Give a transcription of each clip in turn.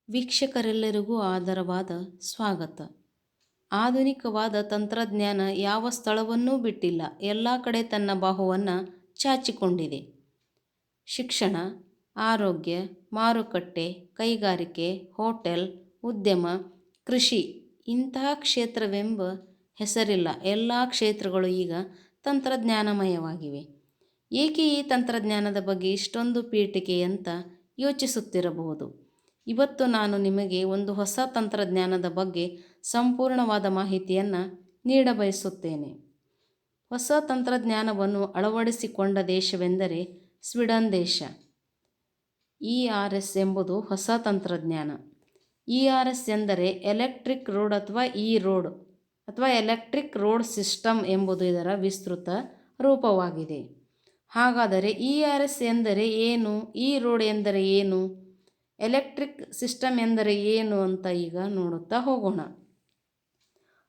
ವೀಕ್ಷಕರೆಲ್ಲರಿಗೂ ಆದರವಾದ ಸ್ವಾಗತ. ಆಧುನಿಕವಾದ ತಂತ್ರಜ್ಞಾನ ಯಾವ ಸ್ಥಳವನ್ನೂ ಬಿಟ್ಟಿಲ್ಲ, ಎಲ್ಲ ಕಡೆ ತನ್ನ ಬಾಹುವನ್ನು ಚಾಚಿಕೊಂಡಿದೆ. ಶಿಕ್ಷಣ, ಆರೋಗ್ಯ, ಮಾರುಕಟ್ಟೆ, ಕೈಗಾರಿಕೆ, ಹೋಟೆಲ್, ಉದ್ಯಮ, ಕೃಷಿ ಇಂತಹ ಕ್ಷೇತ್ರವೆಂಬ ಹೆಸರಿಲ್ಲ, ಎಲ್ಲ ಕ್ಷೇತ್ರಗಳು ಈಗ ತಂತ್ರಜ್ಞಾನಮಯವಾಗಿವೆ. ಏಕೆ ಈ ತಂತ್ರಜ್ಞಾನದ ಬಗ್ಗೆ ಇಷ್ಟೊಂದು ಪೀಠಿಕೆ ಅಂತ ಯೋಚಿಸುತ್ತಿರಬಹುದು. ಇವತ್ತು ನಾನು ನಿಮಗೆ ಒಂದು ಹೊಸ ತಂತ್ರಜ್ಞಾನದ ಬಗ್ಗೆ ಸಂಪೂರ್ಣವಾದ ಮಾಹಿತಿಯನ್ನು ನೀಡಬಯಸುತ್ತೇನೆ. ಹೊಸ ತಂತ್ರಜ್ಞಾನವನ್ನು ಅಳವಡಿಸಿಕೊಂಡ ದೇಶವೆಂದರೆ ಸ್ವೀಡನ್ ದೇಶ. ERS ಎಂಬುದು ಹೊಸ ತಂತ್ರಜ್ಞಾನ. ERS ಎಂದರೆ ಎಲೆಕ್ಟ್ರಿಕ್ ರೋಡ್ ಅಥವಾ ರೋಡ್ ಅಥವಾ ಎಲೆಕ್ಟ್ರಿಕ್ ರೋಡ್ ಸಿಸ್ಟಮ್ ಎಂಬುದು ಇದರ ವಿಸ್ತೃತ ರೂಪವಾಗಿದೆ. ಹಾಗಾದರೆ ERS ಎಂದರೆ ಏನು, ರೋಡ್ ಎಂದರೆ ಏನು, ಎಲೆಕ್ಟ್ರಿಕ್ ಸಿಸ್ಟಮ್ ಎಂದರೆ ಏನು ಅಂತ ಈಗ ನೋಡುತ್ತಾ ಹೋಗೋಣ.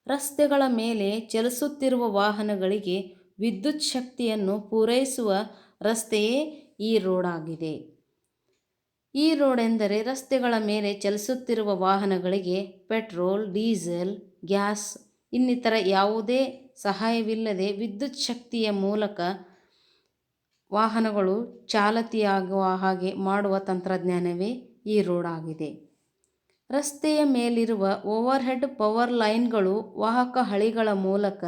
ರಸ್ತೆಗಳ ಮೇಲೆ ಚಲಿಸುತ್ತಿರುವ ವಾಹನಗಳಿಗೆ ವಿದ್ಯುತ್ ಶಕ್ತಿಯನ್ನು ಪೂರೈಸುವ ರಸ್ತೆಯೇ ರೋಡ್ ಆಗಿದೆ. ರೋಡ್ ಎಂದರೆ ರಸ್ತೆಗಳ ಮೇಲೆ ಚಲಿಸುತ್ತಿರುವ ವಾಹನಗಳಿಗೆ ಪೆಟ್ರೋಲ್, ಡೀಸೆಲ್, ಗ್ಯಾಸ್ ಇನ್ನಿತರ ಯಾವುದೇ ಸಹಾಯವಿಲ್ಲದೆ ವಿದ್ಯುತ್ ಶಕ್ತಿಯ ಮೂಲಕ ವಾಹನಗಳು ಚಾಲತಿಯಾಗುವ ಹಾಗೆ ಮಾಡುವ ತಂತ್ರಜ್ಞಾನವೇ ರೋಡ್ ಆಗಿದೆ. ರಸ್ತೆಯ ಮೇಲಿರುವ ಓವರ್ಹೆಡ್ ಪವರ್ ಲೈನ್ಗಳು ವಾಹಕ ಹಳಿಗಳ ಮೂಲಕ,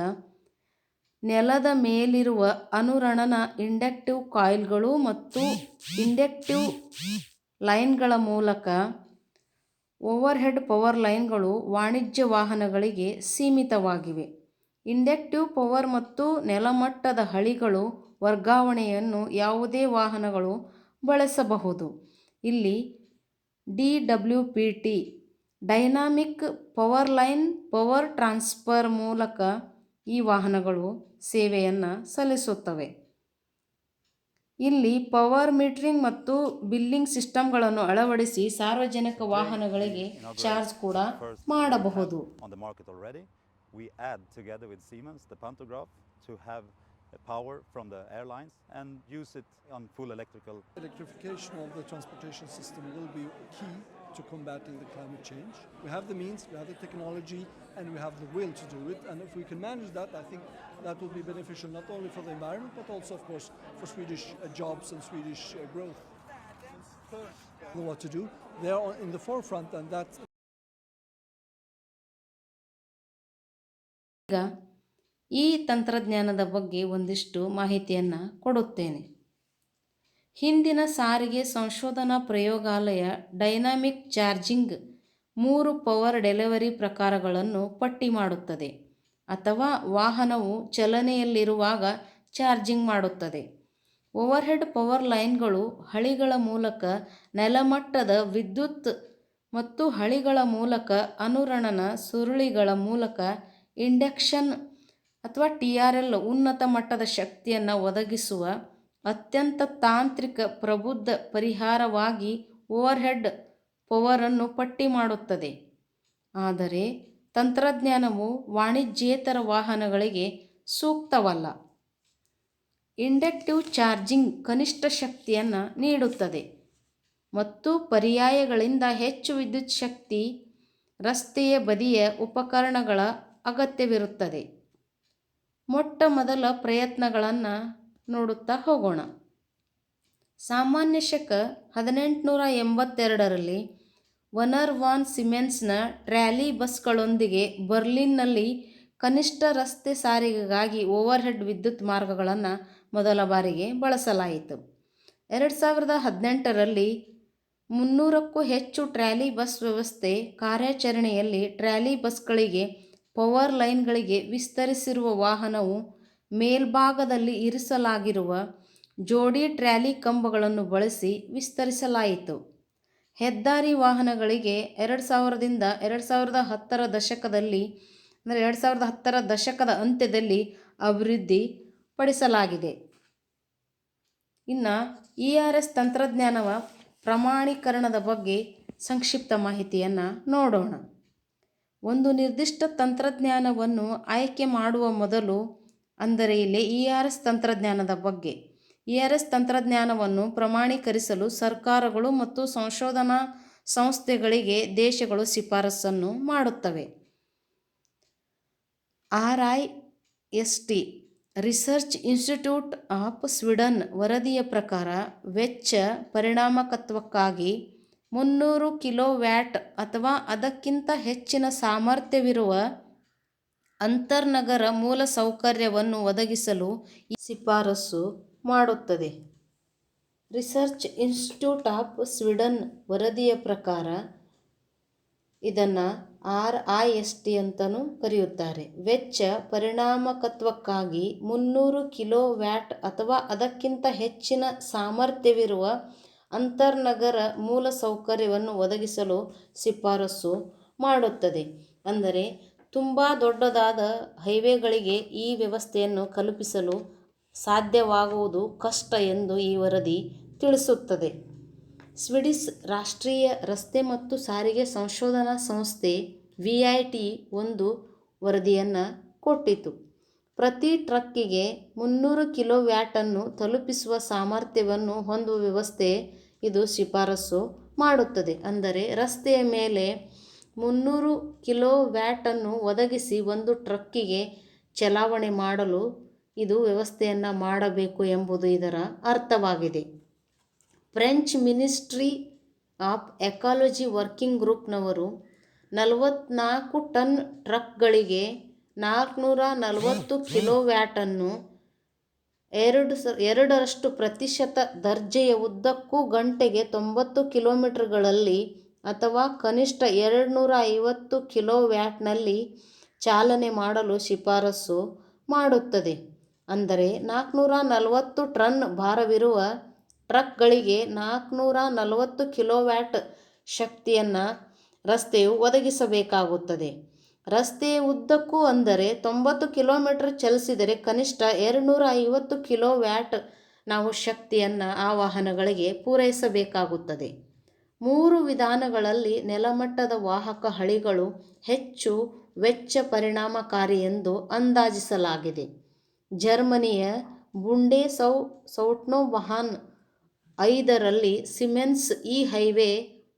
ನೆಲದ ಮೇಲಿರುವ ಅನುರಣನ ಇಂಡಕ್ಟಿವ್ ಕಾಯಿಲ್ಗಳು ಮತ್ತು ಇಂಡಕ್ಟಿವ್ ಲೈನ್ಗಳ ಮೂಲಕ. ಓವರ್ಹೆಡ್ ಪವರ್ ಲೈನ್ಗಳು ವಾಣಿಜ್ಯ ವಾಹನಗಳಿಗೆ ಸೀಮಿತವಾಗಿವೆ. ಇಂಡಕ್ಟಿವ್ ಪವರ್ ಮತ್ತು ನೆಲಮಟ್ಟದ ಹಳಿಗಳು ವರ್ಗಾವಣೆಯನ್ನು ಯಾವುದೇ ವಾಹನಗಳು ಬಳಸಬಹುದು. ಇಲ್ಲಿ DWPT dynamic power line power transfer ಮೂಲಕ ಈ ವಾಹನಗಳು ಸೇವೆಯನ್ನು ಸಲ್ಲಿಸುತ್ತವೆ. ಇಲ್ಲಿ ಪವರ್ ಮೀಟರಿಂಗ್ ಮತ್ತು ಬಿಲ್ಲಿಂಗ್ ಸಿಸ್ಟಮ್ಗಳನ್ನು ಅಳವಡಿಸಿ ಸಾರ್ವಜನಿಕ ವಾಹನಗಳಿಗೆ ಚಾರ್ಜ್ ಕೂಡ ಮಾಡಬಹುದು. We add together with Siemens the pantograph to have power from the airlines and use it on full electrification of the transportation system will be key to combating the climate change. We have the means, we have the technology, and we have the will to do it. And if we can manage that, I think that will be beneficial not only for the environment but also, of course, for Swedish jobs and Swedish growth. What to do? They are in the forefront, and that's. ಈಗ ಈ ತಂತ್ರಜ್ಞಾನದ ಬಗ್ಗೆ ಒಂದಿಷ್ಟು ಮಾಹಿತಿಯನ್ನು ಕೊಡುತ್ತೇನೆ. ಹಿಂದಿನ ಸಾರಿಗೆ ಸಂಶೋಧನಾ ಪ್ರಯೋಗಾಲಯ ಡೈನಾಮಿಕ್ ಚಾರ್ಜಿಂಗ್ 3 ಪವರ್ ಡೆಲಿವರಿ ಪ್ರಕಾರಗಳನ್ನು ಪಟ್ಟಿ ಮಾಡುತ್ತದೆ ಅಥವಾ ವಾಹನವು ಚಲನೆಯಲ್ಲಿರುವಾಗ ಚಾರ್ಜಿಂಗ್ ಮಾಡುತ್ತದೆ. ಓವರ್ಹೆಡ್ ಪವರ್ ಲೈನ್ಗಳು ಹಳಿಗಳ ಮೂಲಕ ನೆಲಮಟ್ಟದ ವಿದ್ಯುತ್ ಮತ್ತು ಹಳಿಗಳ ಮೂಲಕ ಅನುರಣನ ಸುರುಳಿಗಳ ಮೂಲಕ ಇಂಡಕ್ಷನ್ ಅಥವಾ TRL ಉನ್ನತ ಮಟ್ಟದ ಶಕ್ತಿಯನ್ನು ಒದಗಿಸುವ ಅತ್ಯಂತ ತಾಂತ್ರಿಕ ಪ್ರಬುದ್ಧ ಪರಿಹಾರವಾಗಿ ಓವರ್ಹೆಡ್ ಪವರನ್ನು ಪಟ್ಟಿ ಮಾಡುತ್ತದೆ. ಆದರೆ ತಂತ್ರಜ್ಞಾನವು ವಾಣಿಜ್ಯೇತರ ವಾಹನಗಳಿಗೆ ಸೂಕ್ತವಲ್ಲ. ಇಂಡಕ್ಟಿವ್ ಚಾರ್ಜಿಂಗ್ ಕನಿಷ್ಠ ಶಕ್ತಿಯನ್ನು ನೀಡುತ್ತದೆ ಮತ್ತು ಪರ್ಯಾಯಗಳಿಂದ ಹೆಚ್ಚು ವಿದ್ಯುತ್ ಶಕ್ತಿ ರಸ್ತೆಯ ಬದಿಯ ಉಪಕರಣಗಳ ಅಗತ್ಯವಿರುತ್ತದೆ. ಮೊಟ್ಟ ಮೊದಲ ಪ್ರಯತ್ನಗಳನ್ನು ನೋಡುತ್ತಾ ಹೋಗೋಣ. ಸಾಮಾನ್ಯ ಶಕ 1882ರಲ್ಲಿ ವರ್ನರ್ ವಾನ್ ಸಿಮೆನ್ಸ್ನ ಟ್ರ್ಯಾಲಿ ಬಸ್ಗಳೊಂದಿಗೆ ಬರ್ಲಿನ್ನಲ್ಲಿ ಕನಿಷ್ಠ ರಸ್ತೆ ಸಾರಿಗೆಗಾಗಿ ಓವರ್ಹೆಡ್ ವಿದ್ಯುತ್ ಮಾರ್ಗಗಳನ್ನು ಮೊದಲ ಬಾರಿಗೆ ಬಳಸಲಾಯಿತು. 2018ರಲ್ಲಿ 300ಕ್ಕೂ ಹೆಚ್ಚು ಟ್ರ್ಯಾಲಿ ಬಸ್ ವ್ಯವಸ್ಥೆ ಕಾರ್ಯಾಚರಣೆಯಲ್ಲಿ. ಟ್ರ್ಯಾಲಿ ಬಸ್ಗಳಿಗೆ ಪವರ್ ಲೈನ್ಗಳಿಗೆ ವಿಸ್ತರಿಸಿರುವ ವಾಹನವು ಮೇಲ್ಭಾಗದಲ್ಲಿ ಇರಿಸಲಾಗಿರುವ ಜೋಡಿ ಟ್ರ್ಯಾಲಿ ಕಂಬಗಳನ್ನು ಬಳಸಿ ವಿಸ್ತರಿಸಲಾಯಿತು. ಹೆದ್ದಾರಿ ವಾಹನಗಳಿಗೆ 2000ರಿಂದ 2010ರ ದಶಕದಲ್ಲಿ 2010ರ ದಶಕದ ಅಂತ್ಯದಲ್ಲಿ ಅಭಿವೃದ್ಧಿ ಪಡಿಸಲಾಗಿದೆ. ಇನ್ನು ERS ತಂತ್ರಜ್ಞಾನವ ಪ್ರಮಾಣೀಕರಣದ ಬಗ್ಗೆ ಸಂಕ್ಷಿಪ್ತ ಮಾಹಿತಿಯನ್ನು ನೋಡೋಣ. ಒಂದು ನಿರ್ದಿಷ್ಟ ತಂತ್ರಜ್ಞಾನವನ್ನು ಆಯ್ಕೆ ಮಾಡುವ ಮೊದಲು, ಅಂದರೆ ಇಲ್ಲಿ ERS ತಂತ್ರಜ್ಞಾನದ ಬಗ್ಗೆ, ERS ತಂತ್ರಜ್ಞಾನವನ್ನು ಪ್ರಮಾಣೀಕರಿಸಲು ಸರ್ಕಾರಗಳು ಮತ್ತು ಸಂಶೋಧನಾ ಸಂಸ್ಥೆಗಳಿಗೆ ದೇಶಗಳು ಶಿಫಾರಸನ್ನು ಮಾಡುತ್ತವೆ. RIST research institute of Sweden ವರದಿಯ ಪ್ರಕಾರ ವೆಚ್ಚ ಪರಿಣಾಮಕಾರಿತ್ವಕ್ಕಾಗಿ 300 ಕಿಲೋವ್ಯಾಟ್ ಅಥವಾ ಅದಕ್ಕಿಂತ ಹೆಚ್ಚಿನ ಸಾಮರ್ಥ್ಯವಿರುವ ಅಂತರ್ನಗರ ಮೂಲಸೌಕರ್ಯವನ್ನು ಒದಗಿಸಲು ಈ ಶಿಫಾರಸು ಮಾಡುತ್ತದೆ. ರಿಸರ್ಚ್ ಇನ್ಸ್ಟಿಟ್ಯೂಟ್ ಆಫ್ ಸ್ವೀಡನ್ ವರದಿಯ ಪ್ರಕಾರ ಇದನ್ನು RIST ಅಂತಲೂ ಕರೆಯುತ್ತಾರೆ. ವೆಚ್ಚ ಪರಿಣಾಮಕಾರಿತ್ವಕ್ಕಾಗಿ 300 ಕಿಲೋವ್ಯಾಟ್ ಅಥವಾ ಅದಕ್ಕಿಂತ ಹೆಚ್ಚಿನ ಸಾಮರ್ಥ್ಯವಿರುವ ಅಂತರ್ನಗರ ಮೂಲಸೌಕರ್ಯವನ್ನು ಒದಗಿಸಲು ಶಿಫಾರಸು ಮಾಡುತ್ತದೆ. ಅಂದರೆ ತುಂಬ ದೊಡ್ಡದಾದ ಹೈವೇಗಳಿಗೆ ಈ ವ್ಯವಸ್ಥೆಯನ್ನು ಕಲ್ಪಿಸಲು ಸಾಧ್ಯವಾಗುವುದು ಕಷ್ಟ ಎಂದು ಈ ವರದಿ ತಿಳಿಸುತ್ತದೆ. ಸ್ವೀಡಿಷ್ ರಾಷ್ಟ್ರೀಯ ರಸ್ತೆ ಮತ್ತು ಸಾರಿಗೆ ಸಂಶೋಧನಾ ಸಂಸ್ಥೆ VIT ಒಂದು ವರದಿಯನ್ನು ಕೊಟ್ಟಿತು. ಪ್ರತಿ ಟ್ರಕ್ಕಿಗೆ 300 ಕಿಲೋವ್ಯಾಟನ್ನು ತಲುಪಿಸುವ ಸಾಮರ್ಥ್ಯವನ್ನು ಹೊಂದುವ ವ್ಯವಸ್ಥೆ ಇದು ಶಿಫಾರಸು ಮಾಡುತ್ತದೆ. ಅಂದರೆ ರಸ್ತೆಯ ಮೇಲೆ 300 ಕಿಲೋವ್ಯಾಟನ್ನು ಒದಗಿಸಿ ಒಂದು ಟ್ರಕ್ಕಿಗೆ ಚಲಾವಣೆ ಮಾಡಲು ಇದು ವ್ಯವಸ್ಥೆಯನ್ನು ಮಾಡಬೇಕು ಎಂಬುದು ಇದರ ಅರ್ಥವಾಗಿದೆ. French ministry of ecology working ಗ್ರೂಪ್ನವರು 44 ಟನ್ ಟ್ರಕ್ಗಳಿಗೆ 440 ಕಿಲೋವ್ಯಾಟನ್ನು 2% ದರ್ಜೆಯ ಉದ್ದಕ್ಕೂ ಗಂಟೆಗೆ 90 ಕಿಲೋಮೀಟರ್ಗಳಲ್ಲಿ ಅಥವಾ ಕನಿಷ್ಠ 250 ಕಿಲೋವ್ಯಾಟ್ನಲ್ಲಿ ಚಾಲನೆ ಮಾಡಲು ಶಿಫಾರಸು ಮಾಡುತ್ತದೆ. ಅಂದರೆ 440 ಟನ್ ಭಾರವಿರುವ ಟ್ರಕ್ಗಳಿಗೆ 440 ಕಿಲೋವ್ಯಾಟ್ ಶಕ್ತಿಯನ್ನು ರಸ್ತೆಯು ಒದಗಿಸಬೇಕಾಗುತ್ತದೆ. ರಸ್ತೆಯ ಉದ್ದಕ್ಕೂ ಅಂದರೆ 90 ಕಿಲೋಮೀಟರ್ ಚಲಿಸಿದರೆ ಕನಿಷ್ಠ 250 ಕಿಲೋವ್ಯಾಟ್ ನಾವು ಶಕ್ತಿಯನ್ನು ಆ ವಾಹನಗಳಿಗೆ ಪೂರೈಸಬೇಕಾಗುತ್ತದೆ. 3 ವಿಧಾನಗಳಲ್ಲಿ ನೆಲಮಟ್ಟದ ವಾಹಕ ಹಳಿಗಳು ಹೆಚ್ಚು ವೆಚ್ಚ ಪರಿಣಾಮಕಾರಿ ಎಂದು ಅಂದಾಜಿಸಲಾಗಿದೆ. ಜರ್ಮನಿಯ ಬುಂಡೆಸೌಟೋಬಾಹನ್ 5ರಲ್ಲಿ ಸಿಮೆನ್ಸ್ ಈ ಹೈವೇ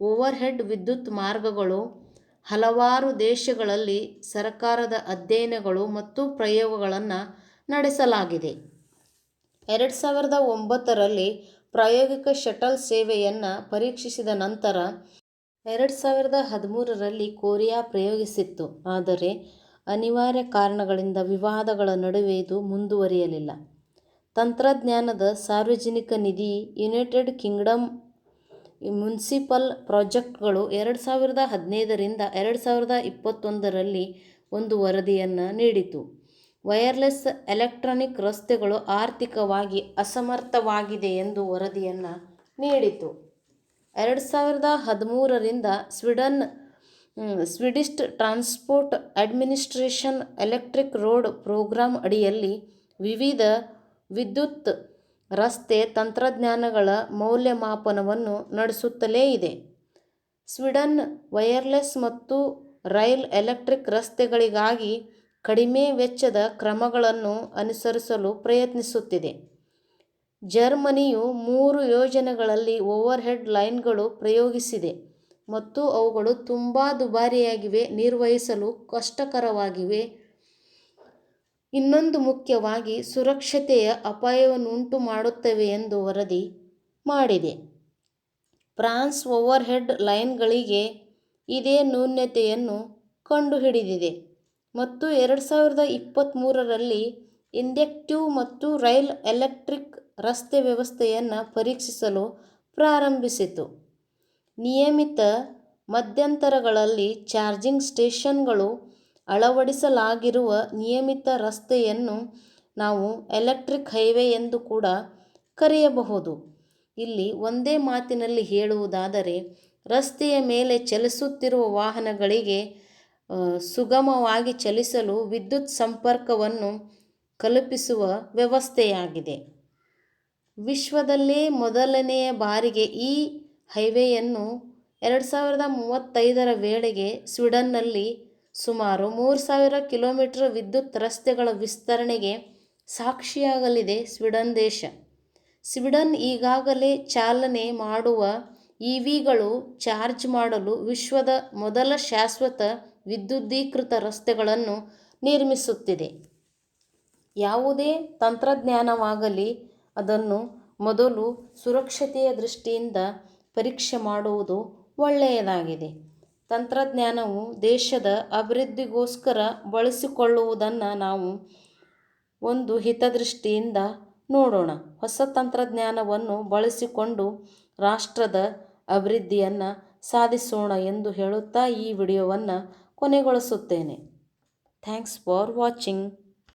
ಓವರ್ಹೆಡ್ ವಿದ್ಯುತ್ ಮಾರ್ಗಗಳು ಹಲವಾರು ದೇಶಗಳಲ್ಲಿ ಸರಕಾರದ ಅಧ್ಯಯನಗಳು ಮತ್ತು ಪ್ರಯೋಗಗಳನ್ನು ನಡೆಸಲಾಗಿದೆ. 2009ರಲ್ಲಿ ಪ್ರಾಯೋಗಿಕ ಶಟಲ್ ಸೇವೆಯನ್ನು ಪರೀಕ್ಷಿಸಿದ ನಂತರ 2013ರಲ್ಲಿ ಕೊರಿಯಾ ಪ್ರಯೋಗಿಸಿತ್ತು. ಆದರೆ ಅನಿವಾರ್ಯ ಕಾರಣಗಳಿಂದ ವಿವಾದಗಳ ನಡುವೆ ಇದು ಮುಂದುವರಿಯಲಿಲ್ಲ. ತಂತ್ರಜ್ಞಾನದ ಸಾರ್ವಜನಿಕ ನಿಧಿ ಯುನೈಟೆಡ್ ಕಿಂಗ್ಡಮ್ ಮುನ್ಸಿಪಲ್ ಪ್ರಾಜೆಕ್ಟ್ಗಳು 2015ರಿಂದ 2021ರಲ್ಲಿ ಒಂದು ವರದಿಯನ್ನು ನೀಡಿತು. ವೈರ್ಲೆಸ್ ಎಲೆಕ್ಟ್ರಾನಿಕ್ ರಸ್ತೆಗಳು ಆರ್ಥಿಕವಾಗಿ ಅಸಮರ್ಥವಾಗಿದೆ ಎಂದು ವರದಿಯನ್ನು ನೀಡಿತು. 2013ರಿಂದ Swedish transport administration electric road program ಅಡಿಯಲ್ಲಿ ವಿವಿಧ ವಿದ್ಯುತ್ ರಸ್ತೆ ತಂತ್ರಜ್ಞಾನಗಳ ಮೌಲ್ಯಮಾಪನವನ್ನು ನಡೆಸುತ್ತಲೇ ಇದೆ. ಸ್ವೀಡನ್ ವೈರ್ಲೆಸ್ ಮತ್ತು ರೈಲ್ ಎಲೆಕ್ಟ್ರಿಕ್ ರಸ್ತೆಗಳಿಗಾಗಿ ಕಡಿಮೆ ವೆಚ್ಚದ ಕ್ರಮಗಳನ್ನು ಅನುಸರಿಸಲು ಪ್ರಯತ್ನಿಸುತ್ತಿದೆ. ಜರ್ಮನಿಯು 3 ಯೋಜನೆಗಳಲ್ಲಿ ಓವರ್ಹೆಡ್ ಲೈನ್ಗಳು ಪ್ರಯೋಗಿಸಿದೆ ಮತ್ತು ಅವುಗಳು ತುಂಬ ದುಬಾರಿಯಾಗಿವೆ, ನಿರ್ವಹಿಸಲು ಕಷ್ಟಕರವಾಗಿವೆ. ಇನ್ನೊಂದು ಮುಖ್ಯವಾಗಿ ಸುರಕ್ಷತೆಯ ಅಪಾಯವನ್ನುಂಟು ಮಾಡುತ್ತವೆ ಎಂದು ವರದಿ ಮಾಡಿದೆ. ಫ್ರಾನ್ಸ್ ಓವರ್ಹೆಡ್ ಲೈನ್ಗಳಿಗೆ ಇದೇ ನ್ಯೂನತೆಯನ್ನು ಕಂಡುಹಿಡಿದಿದೆ ಮತ್ತು 2023ರಲ್ಲಿ ಇಂಡಕ್ಟಿವ್ ಮತ್ತು ರೈಲ್ ಎಲೆಕ್ಟ್ರಿಕ್ ರಸ್ತೆ ವ್ಯವಸ್ಥೆಯನ್ನು ಪರೀಕ್ಷಿಸಲು ಪ್ರಾರಂಭಿಸಿತು. ನಿಯಮಿತ ಮಧ್ಯಂತರಗಳಲ್ಲಿ ಚಾರ್ಜಿಂಗ್ ಸ್ಟೇಷನ್ಗಳು ಅಳವಡಿಸಲಾಗಿರುವ ನಿಯಮಿತ ರಸ್ತೆಯನ್ನು ನಾವು ಎಲೆಕ್ಟ್ರಿಕ್ ಹೈವೇ ಎಂದು ಕೂಡ ಕರೆಯಬಹುದು. ಇಲ್ಲಿ ಒಂದೇ ಮಾತಿನಲ್ಲಿ ಹೇಳುವುದಾದರೆ ರಸ್ತೆಯ ಮೇಲೆ ಚಲಿಸುತ್ತಿರುವ ವಾಹನಗಳಿಗೆ ಸುಗಮವಾಗಿ ಚಲಿಸಲು ವಿದ್ಯುತ್ ಸಂಪರ್ಕವನ್ನು ಕಲ್ಪಿಸುವ ವ್ಯವಸ್ಥೆಯಾಗಿದೆ. ವಿಶ್ವದಲ್ಲೇ ಮೊದಲನೆಯ ಬಾರಿಗೆ ಈ ಹೈವೇಯನ್ನು 2035ರ ವೇಳೆಗೆ ಸ್ವೀಡನ್ನಲ್ಲಿ ಸುಮಾರು 3000 ಕಿಲೋಮೀಟರ್ ವಿದ್ಯುತ್ ರಸ್ತೆಗಳ ವಿಸ್ತರಣೆಗೆ ಸಾಕ್ಷಿಯಾಗಲಿದೆ ಸ್ವೀಡನ್ ದೇಶ. ಸ್ವೀಡನ್ ಈಗಾಗಲೇ ಚಾಲನೆ ಮಾಡುವ ಇವಿಗಳು ಚಾರ್ಜ್ ಮಾಡಲು ವಿಶ್ವದ ಮೊದಲ ಶಾಶ್ವತ ವಿದ್ಯುದೀಕೃತ ರಸ್ತೆಗಳನ್ನು ನಿರ್ಮಿಸುತ್ತಿದೆ. ಯಾವುದೇ ತಂತ್ರಜ್ಞಾನವಾಗಲಿ ಅದನ್ನು ಮೊದಲು ಸುರಕ್ಷತೆಯ ದೃಷ್ಟಿಯಿಂದ ಪರೀಕ್ಷೆ ಮಾಡುವುದು ಒಳ್ಳೆಯದಾಗಿದೆ. ತಂತ್ರಜ್ಞಾನವು ದೇಶದ ಅಭಿವೃದ್ಧಿಗೋಸ್ಕರ ಬಳಸಿಕೊಳ್ಳುವುದನ್ನು ನಾವು ಒಂದು ಹಿತದೃಷ್ಟಿಯಿಂದ ನೋಡೋಣ. ಹೊಸ ತಂತ್ರಜ್ಞಾನವನ್ನು ಬಳಸಿಕೊಂಡು ರಾಷ್ಟ್ರದ ಅಭಿವೃದ್ಧಿಯನ್ನು ಸಾಧಿಸೋಣ ಎಂದು ಹೇಳುತ್ತಾ ಈ ವಿಡಿಯೋವನ್ನು ಕೊನೆಗೊಳಿಸುತ್ತೇನೆ. Thanks for watching.